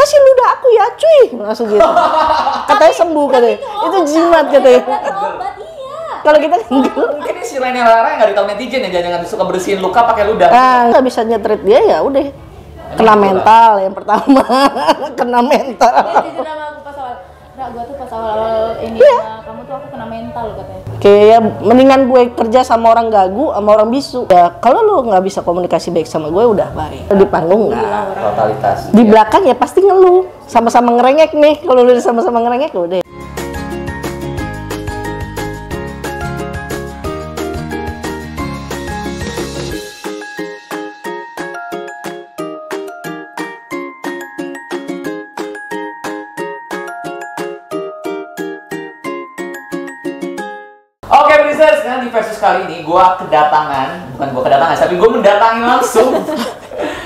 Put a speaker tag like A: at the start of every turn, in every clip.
A: kasih ludah aku ya cuy, langsung gitu. Katanya sembuh katanya. Itu jimat katanya.
B: Obat iya.
A: Kalau kita
C: Mungkin ini si Rene Rara nggak ditahu netizen ya, jangan suka bersihin luka pakai ludah.
A: nggak bisa nyetrit dia ya udah. Kena mental yang pertama, kena mental.
B: Dia jujur sama aku pas awal. Ra, gua tuh pas awal ini sama kamu tuh aku kena mental katanya.
A: Kayak mendingan gue kerja sama orang gagu sama orang bisu. Ya kalau lu nggak bisa komunikasi baik sama gue udah baik. Di panggung nggak.
C: Totalitas.
A: Di belakang ya pasti ngeluh. Sama-sama ngerengek nih. Kalau lu sama-sama ngerengek udah.
C: Oke, Brisers, sekarang di versus kali ini gue kedatangan, bukan gue kedatangan, tapi gue mendatangi langsung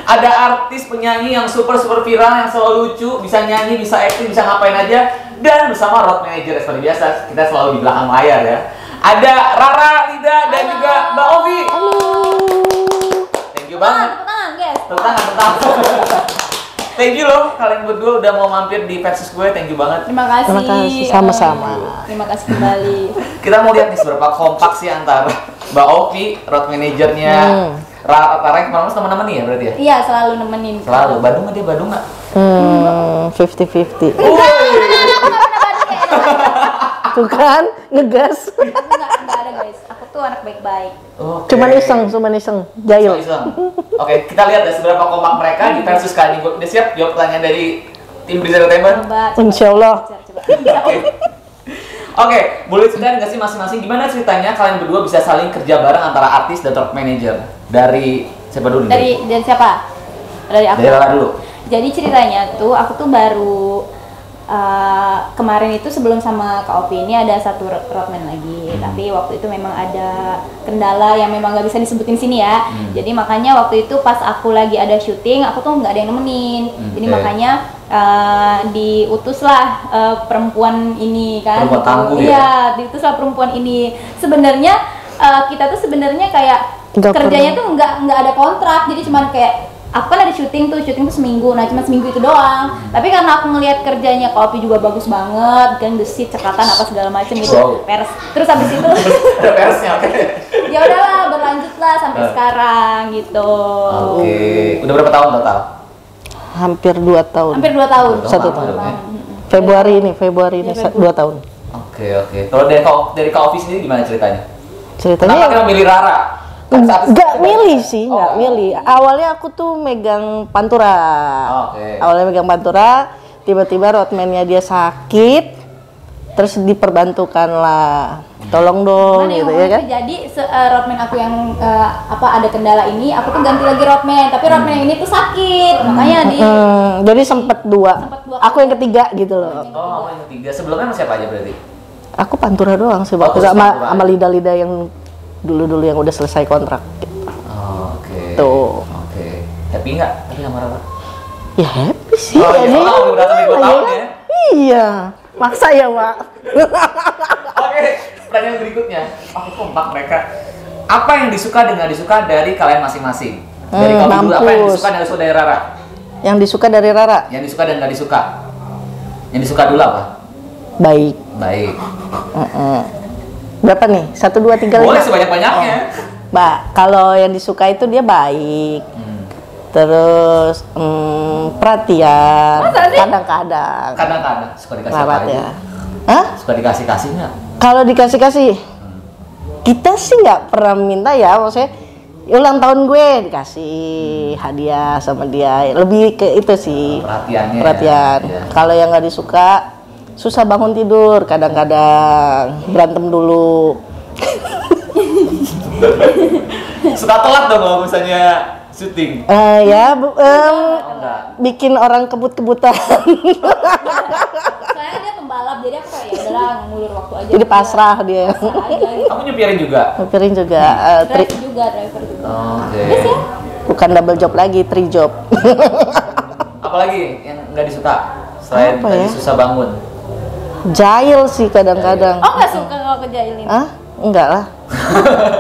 C: ada artis penyanyi yang super viral, yang selalu lucu, bisa nyanyi, bisa acting, bisa ngapain aja, dan bersama road manager seperti biasa, kita selalu di belakang layar ya. Ada Rara, Lida, dan juga Mbak Ovi.
A: Halo.
C: Thank you banget.
B: Tepuk tangan, guys.
C: Tepuk tangan. Thank you loh, kalian berdua udah mau mampir di versus gue, thank you banget.
B: Terima kasih.
A: Terima kasih, sama-sama.
B: Terima kasih kembali.
C: Kita mau lihat nih seberapa kompak sih antara Mbak Ovi, road manajernya, Rara yang kemarin teman-teman nih ya berarti ya?
B: Iya, selalu nemenin.
C: Selalu. Badung nggak dia? Badung nggak?
A: 50-50.
B: Aku nggak pernah Bandung kayak
A: Tuh kan, ngegas.
B: Enggak ada guys. Aku tuh anak baik-baik.
C: Oke.
A: Cuman iseng, jahil.
C: Iseng. Oke, kita lihat ya seberapa kompak mereka di versus kali ini. Udah siap jawab pertanyaan dari tim Brisers Entertainment?
B: Coba.
A: Insya Allah.
B: Coba.
C: Oke, boleh ceritain nggak sih masing-masing gimana ceritanya kalian berdua bisa saling kerja bareng antara artis dan road manager? Dari siapa dulu?
B: Dari siapa? Dari aku.
C: Dari Rara dulu.
B: Jadi ceritanya tuh aku tuh baru kemarin itu sebelum sama Kak Opi ini ada satu roadman lagi, tapi waktu itu memang ada kendala yang memang nggak bisa disebutin sini ya. Jadi makanya waktu itu pas aku lagi ada syuting, aku tuh nggak ada yang nemenin. Jadi makanya diutuslah perempuan ini kan.
C: Perempuan tangguh
B: Iya, diutuslah perempuan ini. Sebenarnya kita tuh sebenarnya kayak
A: Nggak
B: kerjanya tuh nggak ada kontrak, jadi cuman kayak aku kan ada syuting tuh seminggu, nah cuma seminggu itu doang. Tapi karena aku ngelihat kerjanya Kopi juga bagus banget, kan gesit, cekatan apa segala macam gitu, pers. Terus habis itu
C: Ada persnya, oke.
B: ya udahlah berlanjutlah sampai sekarang gitu.
C: Oke. Udah berapa tahun total?
A: Hampir 2 tahun.
B: Hampir 2 tahun.
A: 1 tahun.
C: Ya?
A: Februari ini 2 tahun.
C: Oke. Kalau dari Kak Ovi sendiri gimana ceritanya?
A: Ceritanya
C: Kenapa kita memilih Rara?
A: nggak milih sih, nggak milih. Awalnya aku tuh megang Pantura.
C: Oke.
A: Awalnya megang Pantura, tiba-tiba roadman-nya dia sakit, terus diperbantukan lah. Tolong dong,
B: Mana
A: gitu
B: yang
A: ya kan?
B: Jadi roadman aku yang ada kendala ini, aku tuh ganti lagi roadman, tapi roadman ini tuh sakit, makanya
A: Jadi sempet dua.
B: Sempet 2
A: Aku yang ketiga gitu loh.
C: Oh, apa yang ketiga? Sebelumnya sama siapa aja berarti?
A: Aku Pantura doang sih,
C: Oh,
A: waktu
C: terus
A: sama
C: Pantura.
A: Lida-Lida yang dulu yang udah selesai kontrak.
C: Oh, oke.
A: Tuh.
C: Oke. Happy nggak? Tapi sama Rara?
A: Ya happy sih.
C: Oh, iya.
A: jadi
C: Oh, udah sampai 2 tahun ya?
A: Iya, maksa ya Pak.
C: Oke, pertanyaan berikutnya. Aku kompak mereka. Apa yang disuka dan nggak disuka dari kalian masing-masing? Dari kamu dulu, apa yang
A: mampus.
C: disuka dan nggak disuka dari Rara?
A: Yang disuka dari Rara,
C: Yang disuka dan nggak disuka? Yang disuka dulu apa?
A: baik.
C: Baik.
A: Berapa nih? 1, 2, 3, 5.
C: Boleh sebanyak-banyaknya.
A: Mbak, kalau yang disuka itu dia baik. Terus perhatian.
B: Masa sih?
A: Kadang-kadang.
C: Kadang-kadang suka dikasih apa
A: Rawat
C: aja?
A: ya. Hah?
C: Suka dikasih-kasih nggak?
A: Kalau dikasih-kasih, kita sih nggak pernah minta ya, maksudnya ulang tahun gue dikasih hadiah sama dia, lebih ke itu sih.
C: Perhatiannya.
A: Perhatian.
C: Ya.
A: Kalau yang nggak disuka, susah bangun tidur, kadang-kadang berantem dulu.
C: Suka telat dong kalau misalnya syuting. Enggak.
A: Bikin orang kebut-kebutan.
B: Soalnya dia pembalap, jadi aku kayak ya udahlah ngulur waktu aja.
A: Jadi pasrah dia.
B: Pasrah aja gitu.
C: Kamu nyupirin juga?
A: Piring juga,
B: Driver juga.
C: Oke.
B: Yes ya?
A: bukan double job lagi, 3 job.
C: Apalagi yang nggak disuka selain
A: Apa
C: tadi
A: ya?
C: susah bangun?
A: Jahil sih kadang-kadang.
B: Oh nggak suka kalau kejailin?
A: Hah? Enggak lah.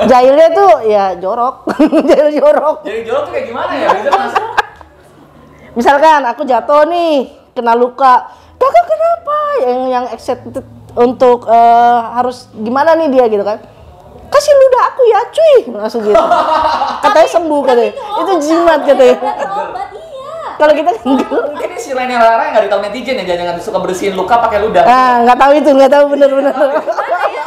A: Jahilnya tuh ya jorok. Jahil jorok.
C: Jadi jorok tuh kayak gimana ya? Bisa masuk.
A: Misalkan aku jatuh nih, kena luka. Kakak kenapa? Yang excited untuk harus gimana nih dia gitu kan? Kasih ludah aku ya cuy, langsung gitu. Katanya sembuh katanya. Itu jimat katanya.
B: Obat iya.
A: Kalau kita enggak.
C: Mungkin ini si lainnya Rara yang nggak ditahu netizen ya, jangan suka bersihin luka pakai ludah.
A: Ah, nggak tahu itu, nggak tahu bener-bener.
B: Gimana ya?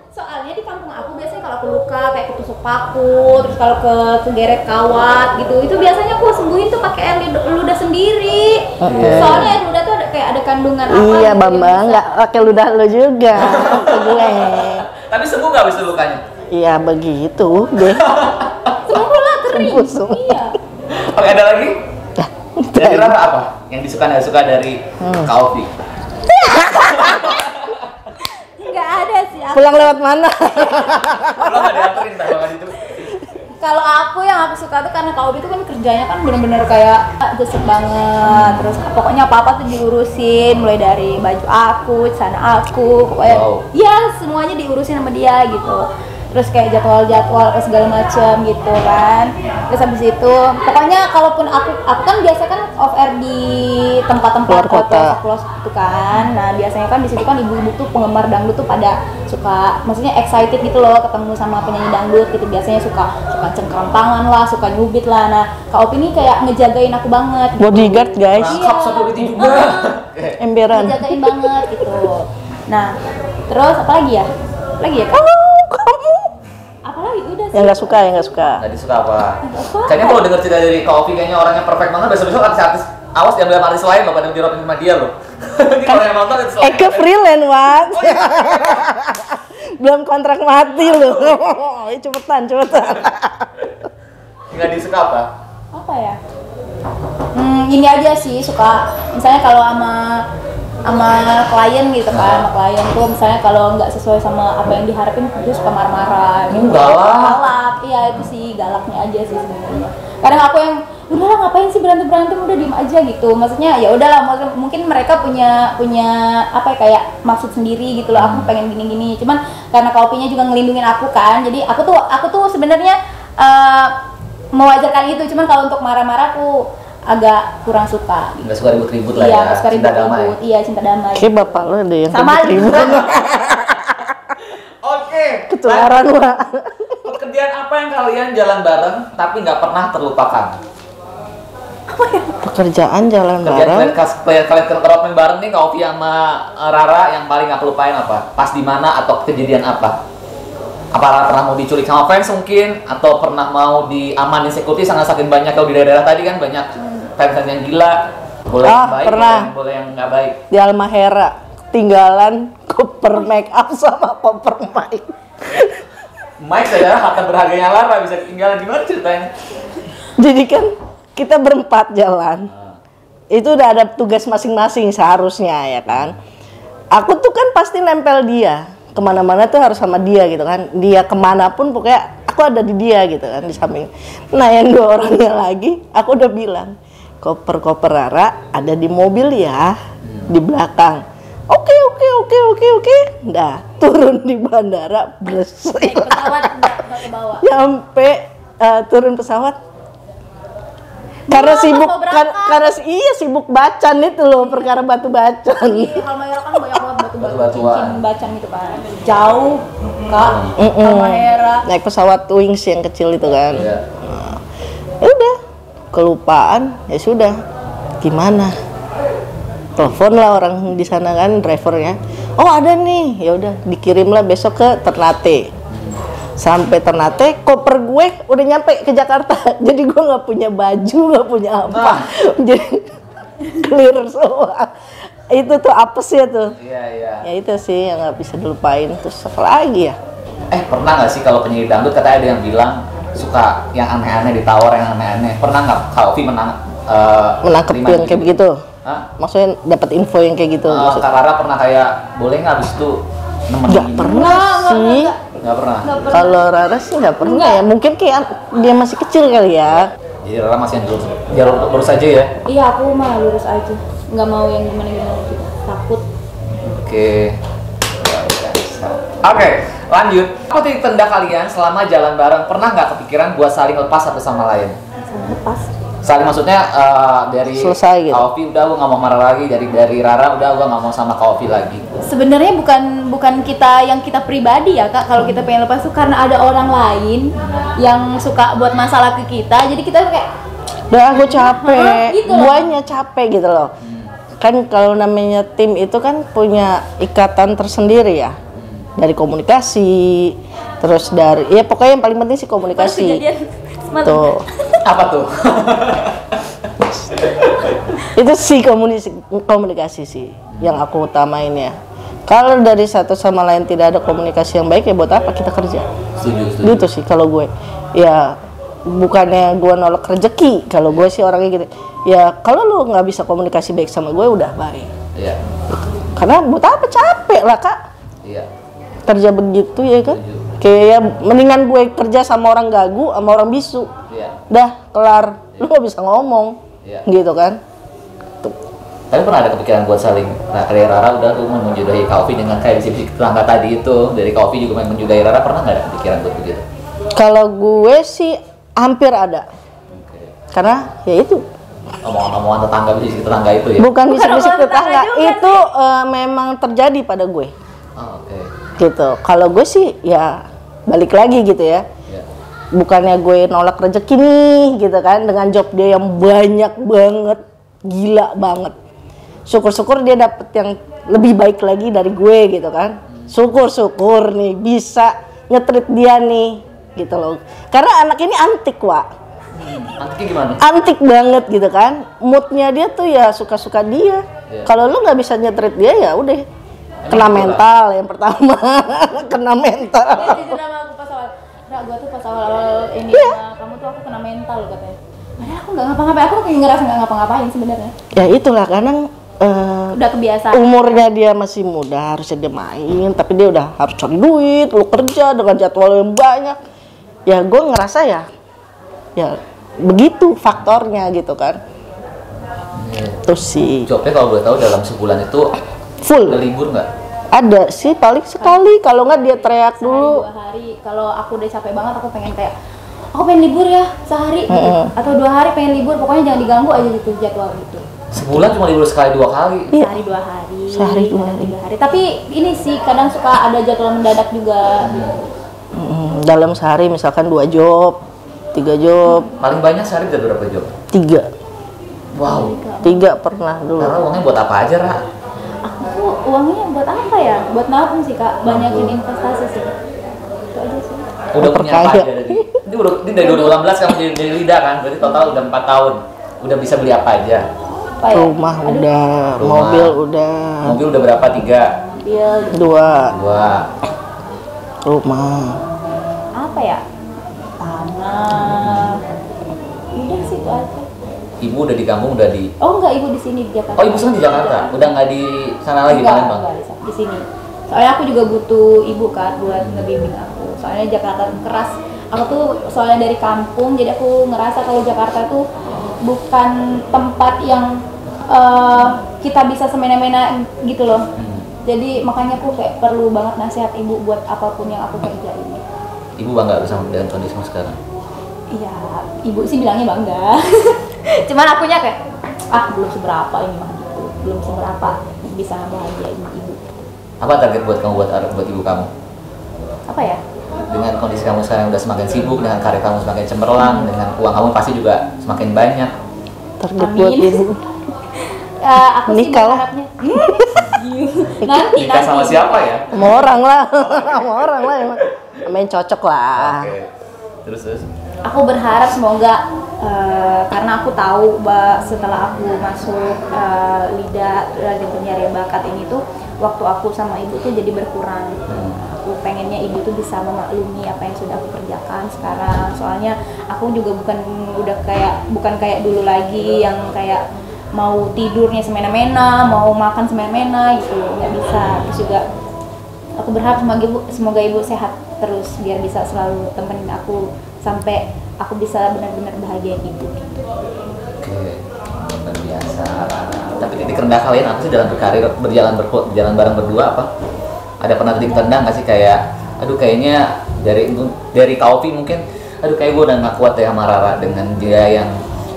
B: Soalnya di kampung aku biasanya kalau aku luka kayak ketusuk paku, terus kalau kegeret kawat gitu, itu biasanya aku sembuhin tuh pakai air ludah sendiri. Soalnya air ludah tuh ada kandungan apa?
A: Iya,
B: gitu yang
A: Bambang,
B: bisa-
A: nggak pakai ludah lo juga. Ke gue.
C: Tapi sembuh nggak habis itu lukanya?
A: Iya begitu deh.
B: Sembuh lah kering.
A: Sembuh.
B: Iya.
C: Oke, ada lagi? Dari Rara apa? Yang disuka nggak suka dari Kak Ovi?
B: Nggak ada sih.
A: Pulang lewat mana?
C: Lo nggak dianterin dah kalau itu.
B: Kalau aku yang aku suka tuh karena Kak Obi tuh kan kerjanya kan bener-bener kayak gesek banget. Terus pokoknya apa-apa tuh diurusin, mulai dari baju aku, celana aku, pokoknya
C: Wow.
B: ya semuanya diurusin sama dia gitu. Terus kayak jadwal-jadwal segala macam gitu kan. Terus habis itu pokoknya kalaupun aku kan biasa kan off air di tempat-tempat
A: Luar kota.
B: kota itu kan. Nah, biasanya kan di situ kan ibu-ibu tuh penggemar dangdut tuh pada suka maksudnya excited gitu loh ketemu sama penyanyi dangdut gitu. Biasanya suka cengkram tangan lah, suka nyubit lah. Nah, Kak Opi ini kayak ngejagain aku banget. Gitu.
A: Bodyguard guys,
C: Rangkap security juga.
A: emberan.
B: Ngejagain banget gitu. Nah, terus apa lagi ya? Lagi ya? Kak?
A: Kamu
B: Apalagi udah sih.
A: yang nggak suka, yang nggak suka.
C: Nggak disuka apa?
B: Nggak suka.
C: Kayaknya kalau denger cerita dari Kak Ovi kayaknya orangnya perfect banget. Besok-besok artis-artis awas diambil sama artis lain loh pada diropin sama dia loh. Ini kalau yang nonton itu
A: Eke freelance, Wat. Belum kontrak mati loh. Cepetan.
C: nggak disuka apa?
B: Apa ya? Ini aja sih suka. Misalnya kalau sama klien gitu kan, sama klien tuh misalnya kalau nggak sesuai sama apa yang diharapin dia suka marah-marah gitu.
C: Galak.
B: Iya itu sih galaknya aja sih sebenarnya. Kadang aku yang udahlah ngapain sih berantem udah diem aja gitu. Maksudnya ya udahlah mungkin mereka punya apa ya, kayak maksud sendiri gitu loh. Aku pengen gini-gini. Cuman karena kopinya juga ngelindungin aku kan. Jadi aku tuh sebenarnya mewajarkan itu. Cuman kalau untuk marah-marah aku agak kurang suka.
C: Nggak suka ribut-ribut lah
B: Iya,
C: ya.
B: nggak suka
C: Cinta damai.
B: ribut-ribut. Iya, cinta damai.
A: Kayak bapak lo deh yang
B: Sama
A: ribut.
C: Oke.
A: Ketularan, Wak.
C: Pekerjaan apa yang kalian jalan bareng tapi nggak pernah terlupakan?
A: Pekerjaan jalan
C: Kalian
A: bareng.
C: kalian kerotmen bareng nih Kak Ovi sama Rara yang paling nggak kelupain apa? Pas di mana atau kejadian apa? Apa Rara pernah mau diculik sama fans mungkin atau pernah mau diamanin security sangat saking banyak kalau di daerah tadi kan banyak fans yang gila. Boleh yang baik,
A: pernah.
C: boleh yang nggak baik.
A: Di Almahera ketinggalan koper make up sama koper mic.
C: Mike saya harta berharganya Lara bisa ketinggalan gimana ceritanya?
A: Jadi kan kita berempat jalan. Itu udah ada tugas masing-masing seharusnya ya kan. Aku tuh kan pasti nempel dia. Kemana-mana tuh harus sama dia gitu kan. Dia kemanapun pokoknya aku ada di dia gitu kan di samping. Nah yang dua orangnya lagi aku udah bilang koper-koper Rara ada di mobil ya di belakang. Oke. Dah turun di bandara bersih.
B: Pesawat nggak ke bawah.
A: Nyampe turun pesawat karena
B: Wah,
A: sibuk
B: mau berangkat.
A: karena iya sibuk bacan itu loh perkara batu bacan.
B: Iya, Halmahera kan banyak banget batu-batu
C: Batu-batuan.
B: cincin bacan gitu kan. Jauh, Kak. Halmahera.
A: Naik pesawat Wings yang kecil itu kan.
C: Iya.
A: Ya udah kelupaan ya sudah gimana, telepon lah orang di sana kan drivernya, oh ada nih, ya udah dikirimlah besok ke Ternate. Sampai Ternate koper gue udah nyampe ke Jakarta jadi gue nggak punya baju, nggak punya apa. Jadi clear semua itu tuh apesnya tuh.
C: Iya.
A: Ya itu sih yang nggak bisa dilupain. Terus apa lagi ya?
C: Pernah nggak sih kalau penyanyi dangdut katanya ada yang bilang suka yang aneh-aneh ditawar yang aneh-aneh. Pernah nggak Kak Ovi
A: Menangkap
C: terima
A: yang kayak begitu?
C: Hah?
A: Maksudnya dapat info yang kayak gitu? Maksud-
C: Kak Rara pernah kayak boleh nggak abis itu nemenin?
A: Nggak pernah sih.
C: Nggak pernah.
A: Kalau Rara sih nggak pernah ya. Mungkin kayak dia masih kecil kali ya.
C: Jadi Rara masih yang jalur lurus aja ya.
B: Iya, aku mah lurus aja. Nggak mau yang gimana-gimana gitu. Takut.
C: Oke. Ya udah. Oke, lanjut. Apa titik terendah kalian selama jalan bareng? Pernah nggak kepikiran buat saling lepas satu sama lain?
B: Sama lepas.
C: Saling maksudnya dari
A: Selesai gitu.
C: Kak Ovi udah gue nggak mau marah lagi, dari Rara udah gue nggak mau sama Kak Ovi lagi.
B: Sebenarnya bukan kita yang kita pribadi ya Kak, kalau kita pengen lepas tuh karena ada orang lain yang suka buat masalah ke kita, jadi kita kayak
A: Udah aku capek,
B: Gitu loh.
A: guanya capek gitu loh. Kan kalau namanya tim itu kan punya ikatan tersendiri ya. Dari komunikasi, terus dari ya pokoknya yang paling penting sih
B: pas
A: komunikasi.
B: kejadian semalam.
A: Tuh.
C: Apa tuh?
A: Itu sih komunikasi sih yang aku utamain ya. Kalau dari satu sama lain tidak ada komunikasi yang baik ya buat apa kita kerja?
C: Setuju.
A: Gitu sih kalau gue. Ya bukannya gue nolak rezeki, kalau gue sih orangnya gitu. Ya kalau lu nggak bisa komunikasi baik sama gue udah baik.
C: Iya.
A: Karena buat apa, capek lah Kak
C: Iya.
A: kerja begitu ya kan.
C: Setuju.
A: Kayak ya, mendingan gue kerja sama orang gagu sama orang bisu.
C: Iya.
A: Dah kelar, lu nggak bisa ngomong.
C: Iya.
A: Gitu kan. Tuh.
C: Tapi pernah ada kepikiran buat saling, nah kayak Rara udah tuh menjudahi Kak Ovi dengan kayak bisik-bisik tetangga tadi itu, dari Kak Ovi juga menjudahi Rara, pernah nggak ada kepikiran buat begitu?
A: Kalau gue sih hampir ada.
C: Oke.
A: Karena ya itu
C: Omongan-omongan tetangga, bisik tetangga itu ya?
A: bukan bisik-bisik
B: omongan tetangga
A: tetangga,
B: juga
A: itu memang terjadi pada gue.
C: Oh, oke.
A: Gitu. Kalau gue sih ya balik lagi gitu ya.
C: Ya.
A: Bukannya gue nolak rezeki nih gitu kan dengan job dia yang banyak banget, gila banget. Syukur-syukur dia dapet yang lebih baik lagi dari gue gitu kan. Syukur-syukur nih bisa ngetrit dia nih gitu loh. Karena anak ini antik, Wak.
C: Antiknya gimana?
A: Antik banget gitu kan. Moodnya dia tuh ya suka-suka dia.
C: Iya.
A: Kalau lu nggak bisa nyetrit dia ya udah kena
C: gitu
A: mental yang pertama. Kena mental.
B: Dia jujur sama aku pas awal, Ra, gua tuh pas awal ini
A: Iya.
B: sama kamu tuh aku kena mental katanya. Padahal aku nggak ngapa-ngapain, aku kayak ngerasa nggak ngapa-ngapain sebenarnya.
A: Ya itulah kadang
B: Udah kebiasaan.
A: umurnya dia masih muda, harusnya dia main, tapi dia udah harus cari duit, lu kerja dengan jadwal yang banyak. Ya gue ngerasa ya begitu faktornya gitu kan. Terus sih
C: Jobnya kalau boleh tahu dalam sebulan itu
A: full.
C: ada libur nggak?
A: Ada sih paling sekali, kalau nggak dia teriak
B: Sehari,
A: dulu.
B: 2 hari. Kalau aku udah capek banget, aku pengen kayak aku pengen libur ya sehari gitu. Atau 2 hari pengen libur, pokoknya jangan diganggu aja gitu jadwal gitu.
C: Sebulan cuma libur sekali 2 kali.
A: Iya.
B: Sehari 2 hari.
A: Sehari, 2 hari.
B: 3 hari. Tapi ini sih kadang suka ada jadwal mendadak juga.
A: Dalam sehari misalkan 2 job, 3 job,
C: Paling banyak sehari bisa berapa job?
A: 3
C: Wow.
A: 3 pernah dulu.
C: Karena uangnya buat apa aja, Ra?
B: Aku uangnya buat apa ya? Buat nabung sih kak. Banyakin investasi sih. Itu aja sih.
C: Udah punya apa
A: Perkaya.
C: aja dari ini dari 2018 kamu jadi dari Lida kan? Berarti total udah 4 tahun. Udah bisa beli apa aja?
B: Apa ya?
A: Rumah udah,
C: Rumah.
A: mobil udah,
C: Mobil udah berapa? 3?
B: Mobil.
C: 2.
A: 2 rumah.
B: Apa ya? Tanah. Udah sih itu aja.
C: Ibu udah di kampung, udah di...
B: Oh enggak, ibu di sini di Jakarta.
C: Oh, ibu sekarang di Jakarta? Udah nggak di sana lagi, Palembang?
B: Enggak, di sini. Soalnya aku juga butuh ibu kan buat ngebimbing aku. Soalnya Jakarta tuh keras. Aku tuh soalnya dari kampung, jadi aku ngerasa kalau Jakarta tuh bukan tempat yang kita bisa semena-mena gitu loh. Jadi makanya aku kayak perlu banget nasihat ibu buat apapun yang aku kerjain.
C: Ibu bangga sama dengan kondisimu sekarang?
B: Iya, ibu sih bilangnya bangga. Cuman akunya kayak belum seberapa ini mah gitu. Belum seberapa bisa bahagiain ibu.
C: Apa target buat kamu, buat ibu kamu?
B: Apa ya?
C: Dengan kondisi kamu sekarang udah semakin sibuk, dengan karir kamu semakin cemerlang, dengan uang kamu pasti juga semakin banyak.
A: Target
B: Amin.
A: buat ibu.
B: Aku sih
A: Nikah lah.
B: berharapnya nanti
C: Nikah sama siapa ya?
A: Sama orang lah, sama orang lah emang. Main cocok lah.
C: Oke. Terus.
B: aku berharap semoga karena aku tahu bahwa setelah aku masuk Lida lagi pencarian bakat ini tuh waktu aku sama ibu tuh jadi berkurang. Aku pengennya ibu tuh bisa memaklumi apa yang sudah aku kerjakan sekarang. Soalnya aku juga bukan kayak dulu lagi yang kayak mau tidurnya semena-mena, mau makan semena-mena gitu, nggak bisa. Terus juga aku berharap semoga ibu sehat terus biar bisa selalu temenin aku sampai aku bisa benar-benar bahagiain ibu.
C: Oke, luar biasa. Tapi titik rendah kalian apa sih dalam berkarir, berjalan bareng berdua apa? Ada pernah titik terendah nggak sih kayak, aduh kayaknya dari Kak Ovi mungkin, aduh kayak gue udah nggak kuat ya sama Rara dengan dia yang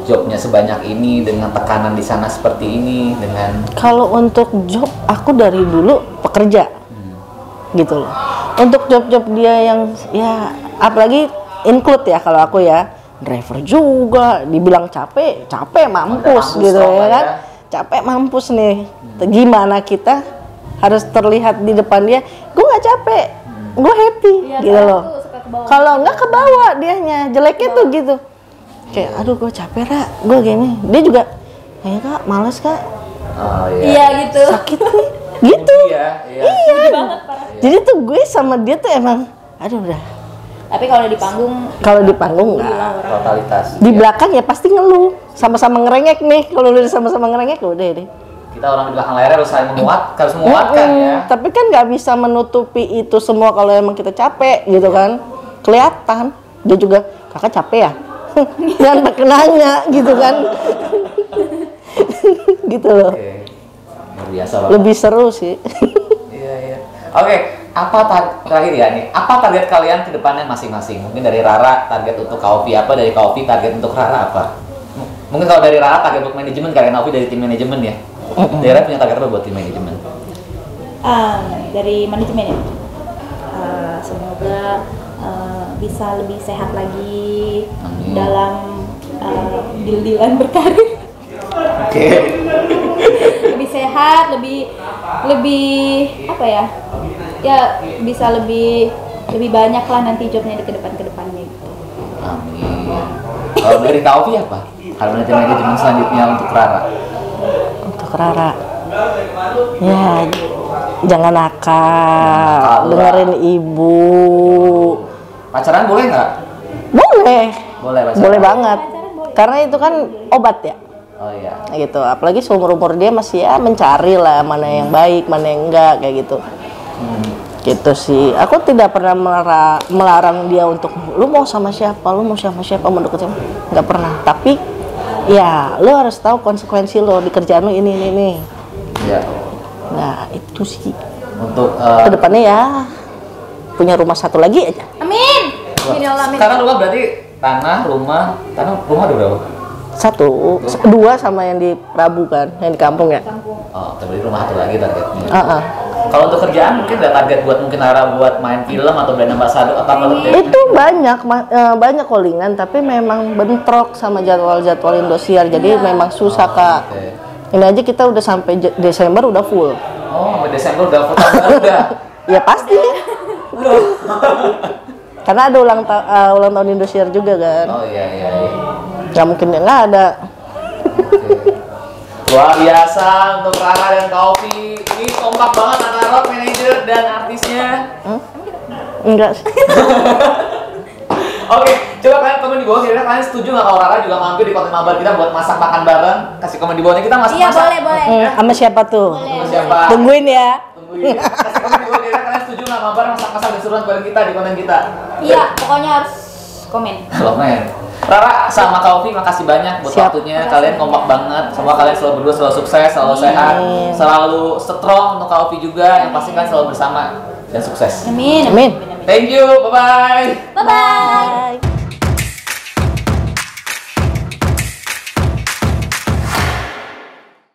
C: jobnya sebanyak ini, dengan tekanan di sana seperti ini, dengan
A: Kalau untuk job, aku dari dulu pekerja, gitu loh. Untuk job-job dia yang ya, apalagi include ya kalau aku ya, driver juga, dibilang capek, capek mampus
C: Mampus
A: gitu
C: kok,
A: ya kan,
C: ya.
A: capek mampus nih. Gimana kita harus terlihat di depan dia, gue nggak capek, gue happy,
B: Iya,
A: gitu
B: kadang
A: loh.
B: tuh suka kebawa.
A: Kalau nggak kebawa dianya, jeleknya tuh gitu. Kayak, aduh gue capek Ra, gue gini. Dia juga, ya kak, males kak,
C: oh
B: Iya gitu.
A: sakit nih, gitu.
C: Iya, iya.
A: Iya.
B: Banget parah.
A: Jadi tuh gue sama dia tuh emang, aduh udah.
B: Tapi kalau di panggung
A: Kalau di panggung nggak.
B: bilang orang.
C: Totalitas.
A: Di
C: Iya.
A: belakang ya pasti ngeluh, sama-sama ngerengek nih. Kalau udah sama-sama ngerengek udah deh.
C: Kita orang di belakang layar harus saling harus menguatkan ya.
A: Tapi kan nggak bisa menutupi itu semua kalau emang kita capek gitu kan. Kelihatan. Dia juga, kakak capek ya? Jangan pakai nanya gitu kan. Gitu loh.
C: Oke. Luar biasa banget.
A: Lebih seru sih.
C: Iya, iya. Oke, terakhir ya nih, apa target kalian ke depannya masing-masing? Mungkin dari Rara target untuk Kaufi apa, dari Kaufi target untuk Rara apa? Mungkin kalau dari Rara target untuk manajemen, kalian Kaufi dari tim manajemen ya. Dari Rara punya target apa buat tim manajemen?
B: Dari manajemen ya. Semoga bisa lebih sehat lagi
C: Amin.
B: dalam deal-dealan berkarir.
C: Oke.
B: Lebih sehat, lebih apa ya? Ya bisa lebih banyak lah nanti jobnya di kedepannya gitu.
C: Amin. Kalau dari Kaufi apa? Kalau nanti manajemen selanjutnya untuk Rara?
A: Untuk Rara. Ya, jangan nakal,
C: Nakal,
A: dengerin ibu.
C: Pacaran boleh nggak?
A: Boleh.
C: Boleh pacaran.
A: Boleh banget. Karena itu kan obat ya.
C: Oh iya.
A: Gitu. Apalagi seumur-umur dia masih ya mencari lah mana yang baik, mana yang enggak kayak gitu. Gitu sih. Aku tidak pernah melarang dia untuk lu mau sama siapa, mau deket siapa. Nggak pernah. Tapi ya lu harus tahu konsekuensi lo di kerjaan lu ini.
C: Iya.
A: Nah, itu sih.
C: Untuk
A: Kedepannya ya punya rumah satu lagi aja.
B: Amin. Amin ya Allah, amin.
C: sekarang rumah berarti tanah rumah ada berapa?
A: Satu, dua sama yang di Prabu kan, yang di kampung ya.
C: Oh, tapi rumah satu lagi targetnya.
A: Heeh.
C: Kalau untuk kerjaan mungkin ada target buat mungkin Rara buat main film atau brand ambassador atau apa?
A: Itu banyak callingan, tapi memang bentrok sama jadwal Indosiar, jadi memang susah kak.
C: Oke.
A: Ini aja kita udah sampai Desember udah full.
C: Oh, sampai Desember udah foto udah.
A: Ya pasti. Karena ada ulang tahun Indosiar juga kan.
C: Oh iya.
A: Nggak mungkin nggak ada.
C: Luar biasa untuk Rara dan Kaufi. Ini kompak banget antara road manager dan artisnya.
A: Enggak sih.
C: Oke, coba kalian komen di bawah kira-kira kalian setuju nggak kalau Rara juga mampir di konten mabar kita buat masak makan bareng? Kasih komen di bawahnya, kita masak.
B: Iya boleh.
A: Sama siapa tuh?
C: Sama siapa?
A: Tungguin ya.
C: Tungguin. Kasih komen di bawah kira-kira kalian setuju nggak mabar masak-masak dan seruan bareng kita di konten kita?
B: Iya, pokoknya harus komen.
C: Komen. Rara sama Kaufi makasih banyak buat
A: Siap.
C: waktunya. Kalian kompak banget. Semoga kalian selalu berdua selalu sukses, selalu sehat, selalu strong untuk Kaufi juga. Yang pasti kan selalu bersama dan sukses.
B: Amin.
A: Amin.
C: Thank you. Bye bye.
B: Bye bye.
A: Bye.